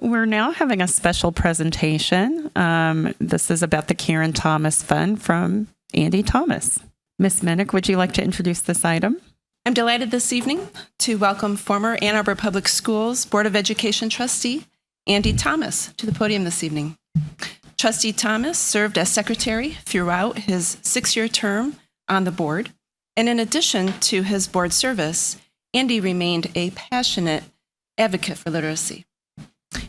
We're now having a special presentation. This is about the Karen Thomas Fund from Andy Thomas. Ms. Minnick, would you like to introduce this item? I'm delighted this evening to welcome former Ann Arbor Public Schools Board of Education trustee Andy Thomas to the podium this evening. Trustee Thomas served as secretary throughout his 6-year term on the board, and in addition to his board service, Andy remained a passionate advocate for literacy.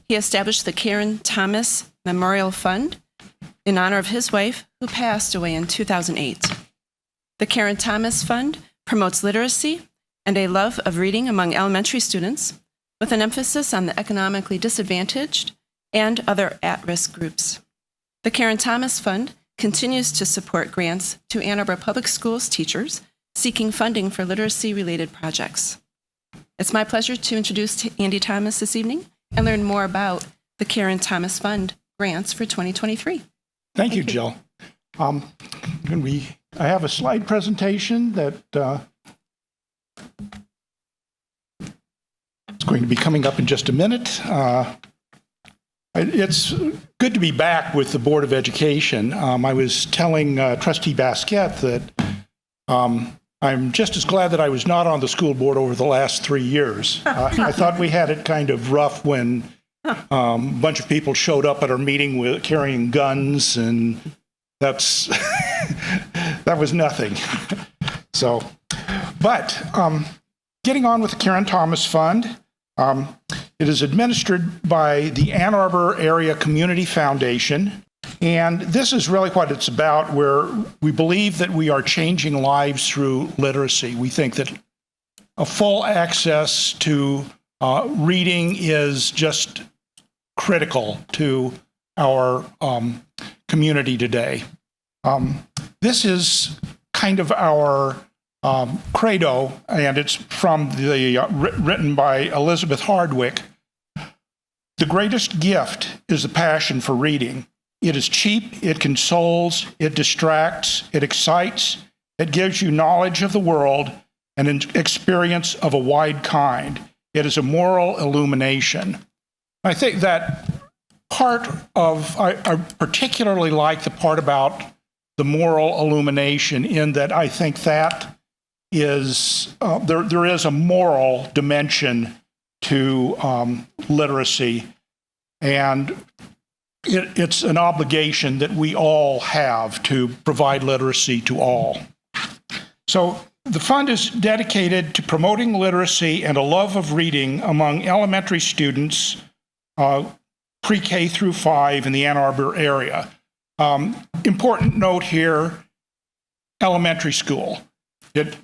He established the Karen Thomas Memorial Fund in honor of his wife, who passed away in 2008. The Karen Thomas Fund promotes literacy and a love of reading among elementary students, with an emphasis on the economically disadvantaged and other at-risk groups. The Karen Thomas Fund continues to support grants to Ann Arbor Public Schools teachers seeking funding for literacy-related projects. It's my pleasure to introduce Andy Thomas this evening and learn more about the Karen Thomas Fund grants for 2023. Thank you, Jill. I have a slide presentation that is going to be coming up in just a minute. It's good to be back with the Board of Education. I was telling Trustee Basquette that I'm just as glad that I was not on the school board over the last 3 years. I thought we had it kind of rough when a bunch of people showed up at our meeting carrying guns, and that's that was nothing. So, but getting on with the Karen Thomas Fund, it is administered by the Ann Arbor Area Community Foundation. And this is really what it's about, where we believe that we are changing lives through literacy. We think that a full access to reading is just critical to our community today. This is kind of our credo, and it's from written by Elizabeth Hardwick. The greatest gift is the passion for reading. It is cheap, it consoles, it distracts, it excites, it gives you knowledge of the world and an experience of a wide kind. It is a moral illumination. I think that I particularly like the part about the moral illumination, in that I think that is, there is a moral dimension to literacy, and it's an obligation that we all have to provide literacy to all. So the fund is dedicated to promoting literacy and a love of reading among elementary students, pre-K through 5 in the Ann Arbor area. Important note here, elementary school.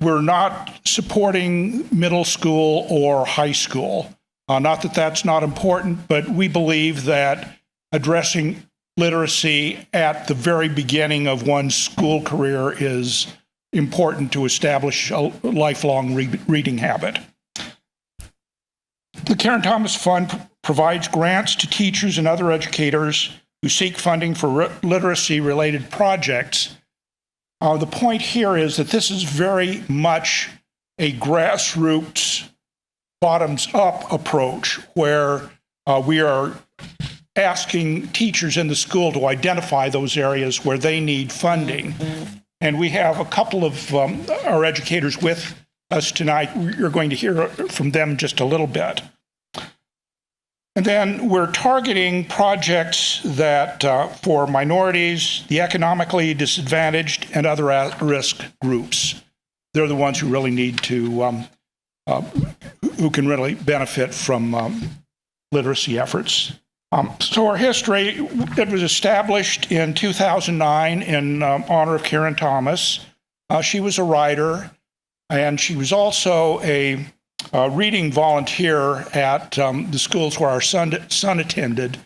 We're not supporting middle school or high school. Not that that's not important, but we believe that addressing literacy at the very beginning of one's school career is important to establish a lifelong reading habit. The Karen Thomas Fund provides grants to teachers and other educators who seek funding for literacy-related projects. The point here is that this is very much a grassroots, bottoms-up approach, where we are asking teachers in the school to identify those areas where they need funding. And we have a couple of our educators with us tonight. You're going to hear from them just a little bit. And then we're targeting projects that for minorities, the economically disadvantaged, and other at-risk groups. They're the ones who really need to, who can really benefit from literacy efforts. So our history, it was established in 2009 in honor of Karen Thomas. She was a writer, and she was also a reading volunteer at the schools where our son attended,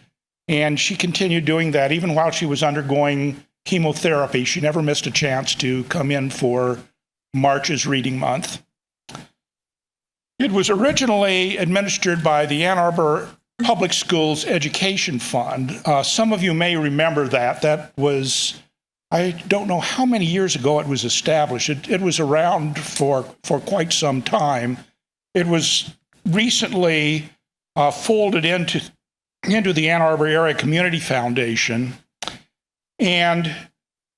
and she continued doing that even while she was undergoing chemotherapy. She never missed a chance to come in for March's Reading Month. It was originally administered by the Ann Arbor Public Schools Education Fund. Some of you may remember that. That was, I don't know how many years ago it was established. It was around for quite some time. It was recently folded into into the Ann Arbor Area Community Foundation. And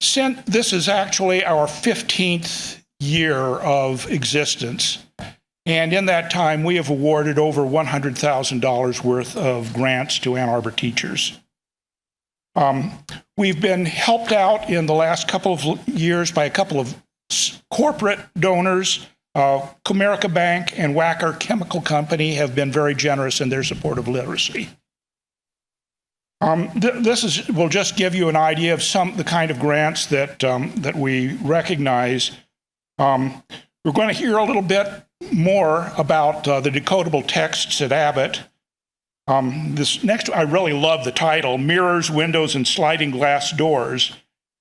since this is actually our 15th year of existence. And in that time, we have awarded over $100,000 worth of grants to Ann Arbor teachers. We've been helped out in the last couple of years by a couple of corporate donors. Comerica Bank and Wacker Chemical Company have been very generous in their support of literacy. This will just give you an idea of the kind of grants that we recognize. We're going to hear a little bit more about the decodable texts at Abbott. This next, I really love the title, Mirrors, Windows, and Sliding Glass Doors,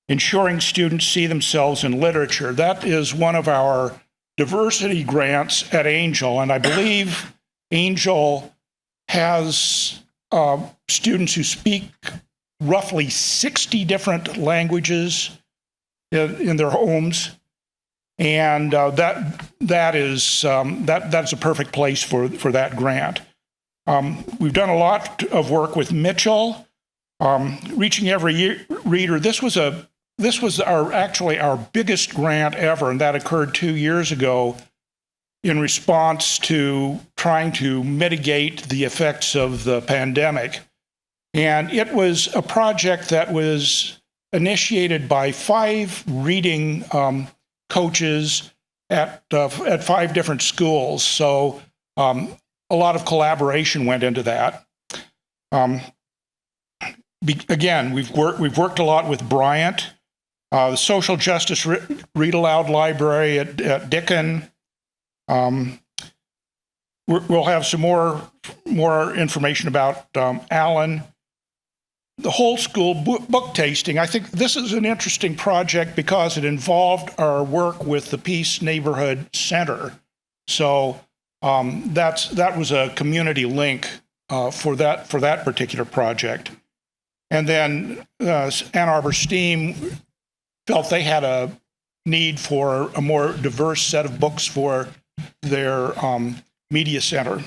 Ensuring Students See Themselves in Literature. That is one of our diversity grants at Angel, and I believe Angel has students who speak roughly 60 different languages in their homes, and that's a perfect place for that grant. We've done a lot of work with Mitchell, reaching every reader. This was actually our biggest grant ever, and that occurred 2 years ago in response to trying to mitigate the effects of the pandemic. And it was a project that was initiated by 5 reading coaches at 5 different schools. So a lot of collaboration went into that. Again, we've worked a lot with Bryant, the Social Justice Read Aloud Library at Dicken. We'll have some more information about Allen. The whole school book tasting. I think this is an interesting project because it involved our work with the Peace Neighborhood Center. So that was a community link for that particular project. And then Ann Arbor STEAM felt they had a need for a more diverse set of books for their media center.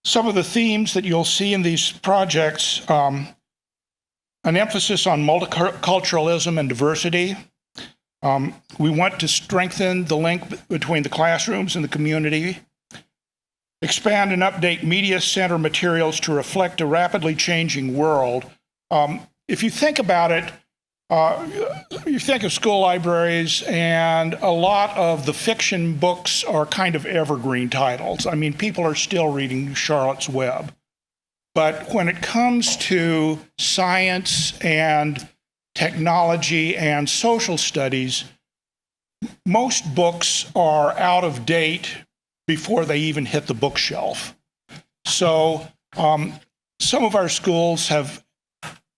Some of the themes that you'll see in these projects, an emphasis on multiculturalism and diversity. We want to strengthen the link between the classrooms and the community. Expand and update media center materials to reflect a rapidly changing world. If you think about it, you think of school libraries, and a lot of the fiction books are kind of evergreen titles. I mean, people are still reading Charlotte's Web. But when it comes to science and technology and social studies, most books are out of date before they even hit the bookshelf. So some of our schools have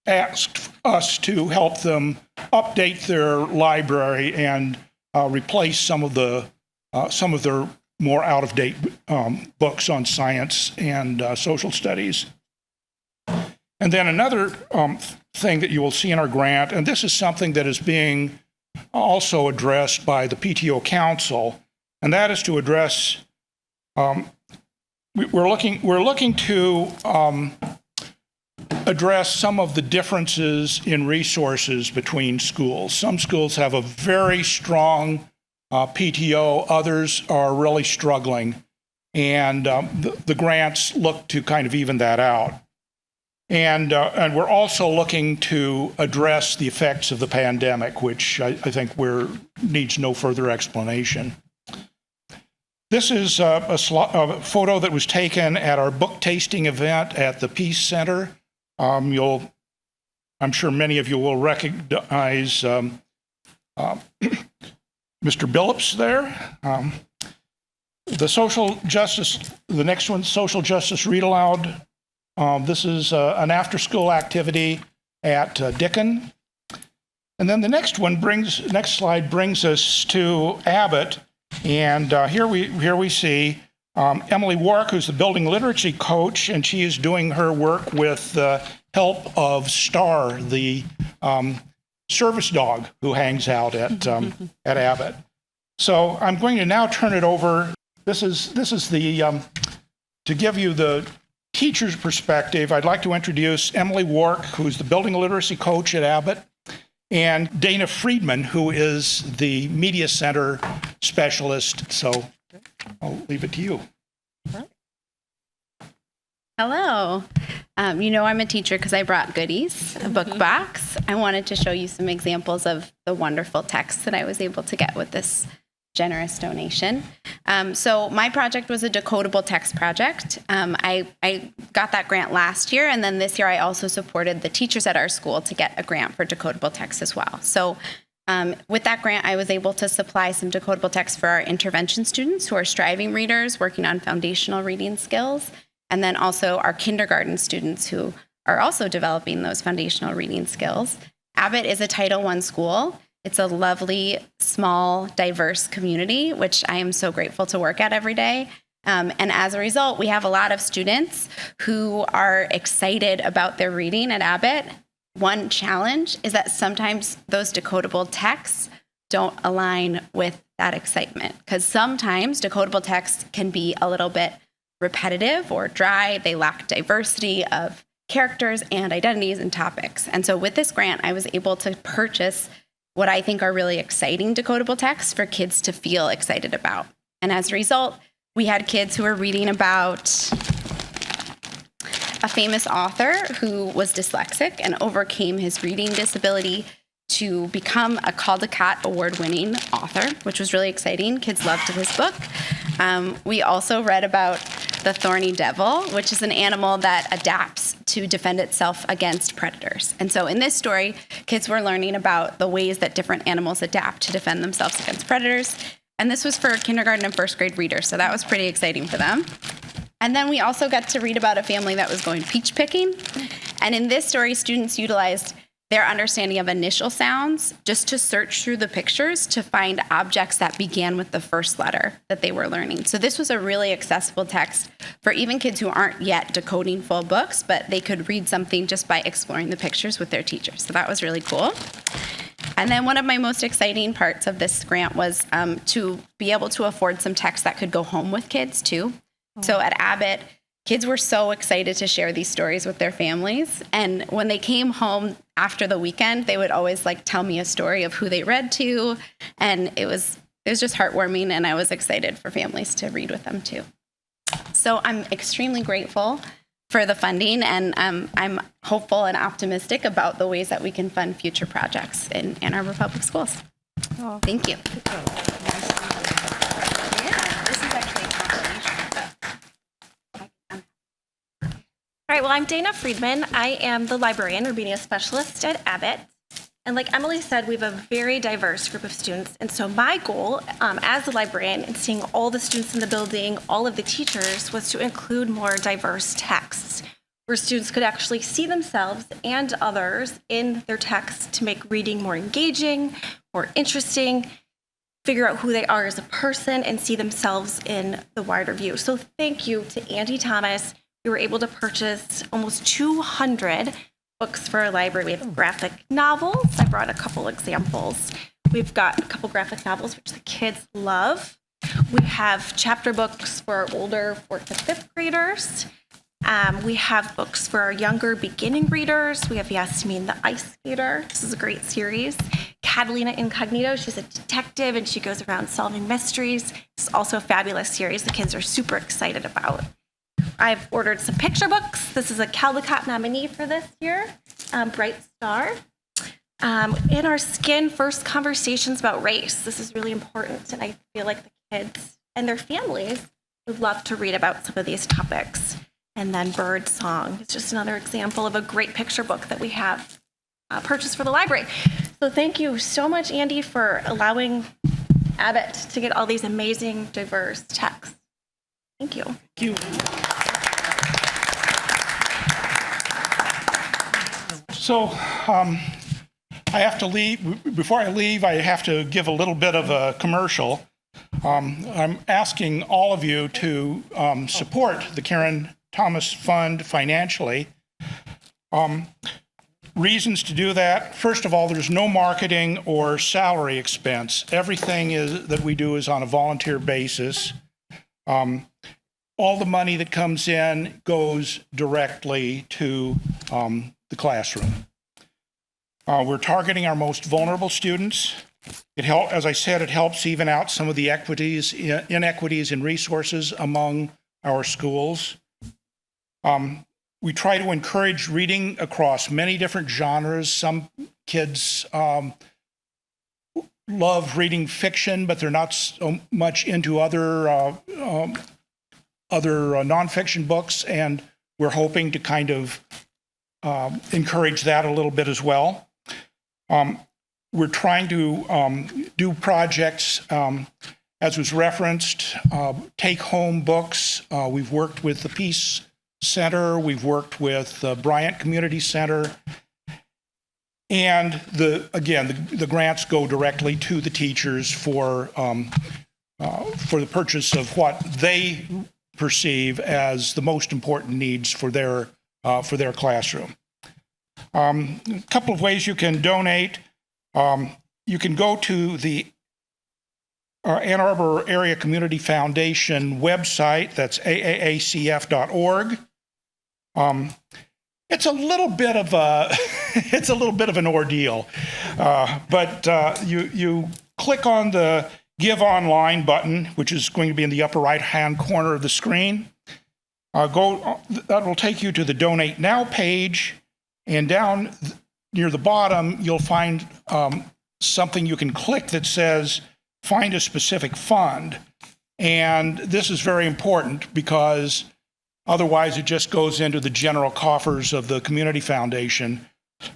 asked us to help them update their library and replace some of their more out-of-date books on science and social studies. And then another thing that you will see in our grant, and this is something that is being also addressed by the PTO Council, and that is to address. We're looking to address some of the differences in resources between schools. Some schools have a very strong PTO, others are really struggling, and the grants look to kind of even that out. And we're also looking to address the effects of the pandemic, which I think needs no further explanation. This is a photo that was taken at our book tasting event at the Peace Center. I'm sure many of you will recognize Mr. Billups there. The next one, Social Justice Read Aloud. This is an after-school activity at Dicken. And then the next slide brings us to Abbott. And here we see Emily Warwick, who's the building literacy coach, and she is doing her work with the help of Star, the service dog who hangs out at Abbott. So I'm going to now turn it over. This is the to give you the teacher's perspective, I'd like to introduce Emily Wark, who's the building literacy coach at Abbott, and Dana Friedman, who is the media center specialist. So I'll leave it to you. Hello. I'm a teacher because I brought goodies, a book box. I wanted to show you some examples of the wonderful texts that I was able to get with this generous donation. So my project was a decodable text project. I got that grant last year, and then this year I also supported the teachers at our school to get a grant for decodable text as well. So with that grant, I was able to supply some decodable text for our intervention students who are striving readers working on foundational reading skills, and then also our kindergarten students who are also developing those foundational reading skills. Abbott is a Title I school. It's a lovely, small, diverse community, which I am so grateful to work at every day. And as a result, we have a lot of students who are excited about their reading at Abbott. One challenge is that sometimes those decodable texts don't align with that excitement, because sometimes decodable texts can be a little bit repetitive or dry. They lack diversity of characters and identities and topics. And so with this grant, I was able to purchase what I think are really exciting decodable texts for kids to feel excited about. And as a result, we had kids who were reading about a famous author who was dyslexic and overcame his reading disability to become a Caldecott award-winning author, which was really exciting. Kids loved this book. We also read about the thorny devil, which is an animal that adapts to defend itself against predators. And so in this story, kids were learning about the ways that different animals adapt to defend themselves against predators. And this was for kindergarten and first grade readers, so that was pretty exciting for them. And then we also got to read about a family that was going peach picking. And in this story, students utilized their understanding of initial sounds just to search through the pictures to find objects that began with the first letter that they were learning. So this was a really accessible text for even kids who aren't yet decoding full books, but they could read something just by exploring the pictures with their teachers. So that was really cool. And then one of my most exciting parts of this grant was to be able to afford some text that could go home with kids too. So at Abbott, kids were so excited to share these stories with their families. And when they came home after the weekend, they would always tell me a story of who they read to. And it was just heartwarming, and I was excited for families to read with them too. So I'm extremely grateful for the funding, and I'm hopeful and optimistic about the ways that we can fund future projects in Ann Arbor Public Schools. Thank you. All right, well, I'm Dana Friedman. I am the librarian or media specialist at Abbott. And like Emily said, we have a very diverse group of students. And so my goal as the librarian and seeing all the students in the building, all of the teachers, was to include more diverse texts where students could actually see themselves and others in their text to make reading more engaging, more interesting, figure out who they are as a person, and see themselves in the wider view. So thank you to Andy Thomas. We were able to purchase almost 200 books for our library. We have graphic novels. I brought a couple examples. We've got a couple graphic novels, which the kids love. We have chapter books for our older 4th and 5th graders. We have books for our younger beginning readers. We have Yasmin the Ice Skater. This is a great series. Catalina Incognito, she's a detective and she goes around solving mysteries. This is also a fabulous series the kids are super excited about. I've ordered some picture books. This is a Caldecott nominee for this year, Bright Star. In our Skin First Conversations About Race. This is really important, and I feel like the kids and their families would love to read about some of these topics. And then Bird Song is just another example of a great picture book that we have purchased for the library. So thank you so much, Andy, for allowing Abbott to get all these amazing, diverse texts. Thank you. Thank you. So I have to leave. Before I leave, I have to give a little bit of a commercial. I'm asking all of you to support the Karen Thomas Fund financially. Reasons to do that: first of all, there's no marketing or salary expense. Everything that we do is on a volunteer basis. all the money that comes in goes directly to the classroom. We're targeting our most vulnerable students. As I said, it helps even out some of the inequities in resources among our schools. We try to encourage reading across many different genres. Some kids love reading fiction, but they're not so much into other nonfiction books, and we're hoping to kind of encourage that a little bit as well. We're trying to do projects, as was referenced, take-home books. We've worked with the Peace Center. We've worked with the Bryant Community Center. And the grants go directly to the teachers for the purchase of what they perceive as the most important needs for their classroom. A couple of ways you can donate. You can go to the Ann Arbor Area Community Foundation website. That's aacf.org. It's a little bit of an ordeal, but you click on the Give Online button, which is going to be in the upper right-hand corner of the screen. That will take you to the Donate Now page, and down near the bottom, you'll find something you can click that says Find a Specific Fund. And this is very important because otherwise it just goes into the general coffers of the Community Foundation.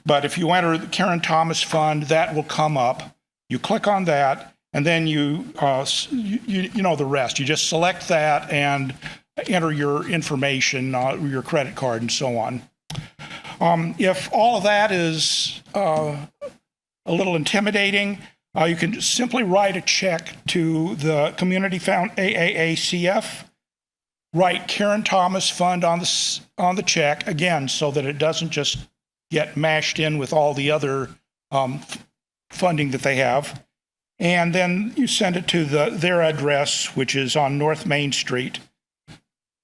But if you enter the Karen Thomas Fund, that will come up. You click on that, and then you know the rest. You just select that and enter your information, your credit card, and so on. If all of that is a little intimidating, you can simply write a check to the Community AACF. Write Karen Thomas Fund on the check, again, so that it doesn't just get mashed in with all the other funding that they have. And then you send it to their address, which is on North Main Street.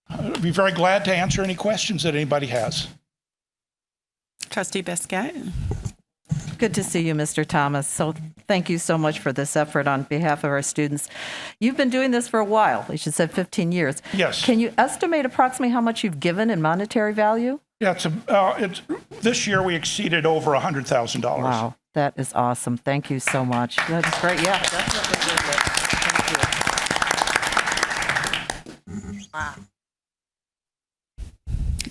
I'd be very glad to answer any questions that anybody has. Trustee Biscuit. Good to see you, Mr. Thomas. So thank you so much for this effort on behalf of our students. You've been doing this for a while. You should say 15 years. Yes. Can you estimate approximately how much you've given in monetary value? Yeah, this year we exceeded over $100,000. Wow, that is awesome. Thank you so much. That's great. Yeah, definitely worth it. Thank you. Wow.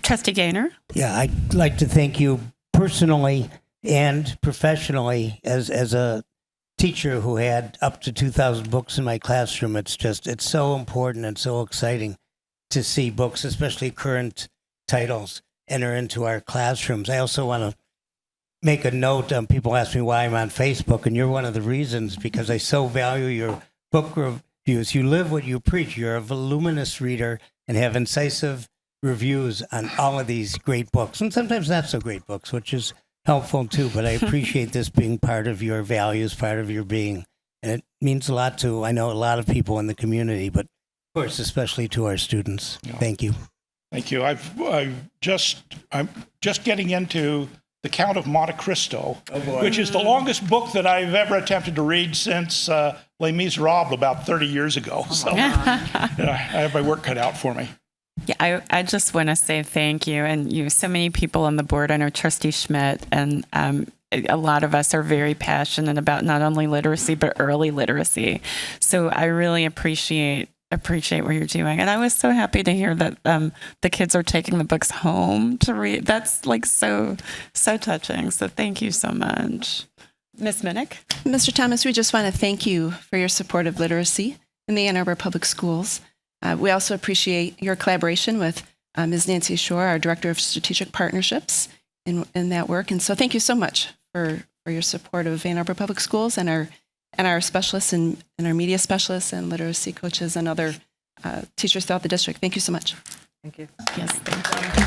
Trustee Gaynor. Yeah, I'd like to thank you personally and professionally as a teacher who had up to 2,000 books in my classroom. It's so important and so exciting to see books, especially current titles, enter into our classrooms. I also want to make a note. People ask me why I'm on Facebook, and you're one of the reasons, because I so value your book reviews. You live what you preach. You're a voluminous reader and have incisive reviews on all of these great books, and sometimes not so great books, which is helpful too. But I appreciate this being part of your values, part of your being. And it means a lot to, I know, a lot of people in the community, but of course, especially to our students. Yeah. Thank you. Thank you. I'm just getting into The Count of Monte Cristo, which is the longest book that I've ever attempted to read since Les Miserables about 30 years ago. So I have my work cut out for me. Yeah, I just want to say thank you. And so many people on the board, I know Trustee Schmidt, and a lot of us are very passionate about not only literacy, but early literacy. So I really appreciate what you're doing. And I was so happy to hear that the kids are taking the books home to read. That's like so touching. So thank you so much. Ms. Minnick? Mr. Thomas, we just want to thank you for your support of literacy in the Ann Arbor Public Schools. We also appreciate your collaboration with Ms. Nancy Shore, our Director of Strategic Partnerships, in that work. And so thank you so much for your support of Ann Arbor Public Schools and our specialists and our media specialists and literacy coaches and other teachers throughout the district. Thank you so much. Thank you. Yes, thank you.